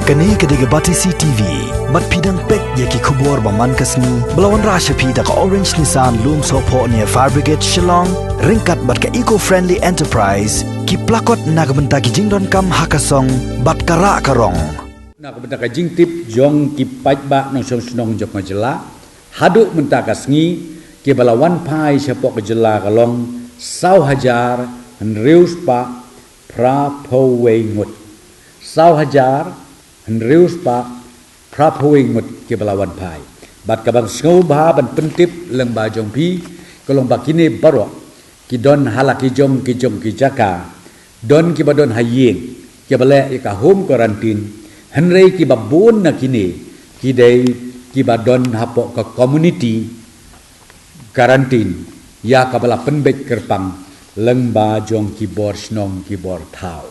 Kani kediga bati CTV, mat pidang pek yaki kubor baman kasni, belawan rasha pida ka Orange Nissan Loom Sopo near Fire Brigade Shillong, ringkat bat ka eco-friendly enterprise, ki plakot nagbenta ki jingdon kam hakasong, bat kara karong. Nagbenta ka jingtip jong ki pajba nong sonong jok ngajela, haduk benta ka sngi, ki belawan pai siapok kejela kalong, sau hajar, henrius pa, pra powengut. Sau hajar, henrius pa prapowing mut ke belawan pai bat kabang sngau bah ban pentip leng ba jong pi kolong bakine barok ki don halaki jong ki jaka don ki badon hayin ke bale ka home quarantine henrei ki babun na kini ki dei ki badon hapok ke community quarantine ya ka bala penbek kerpang leng ba jong ki bor snong ki bor thau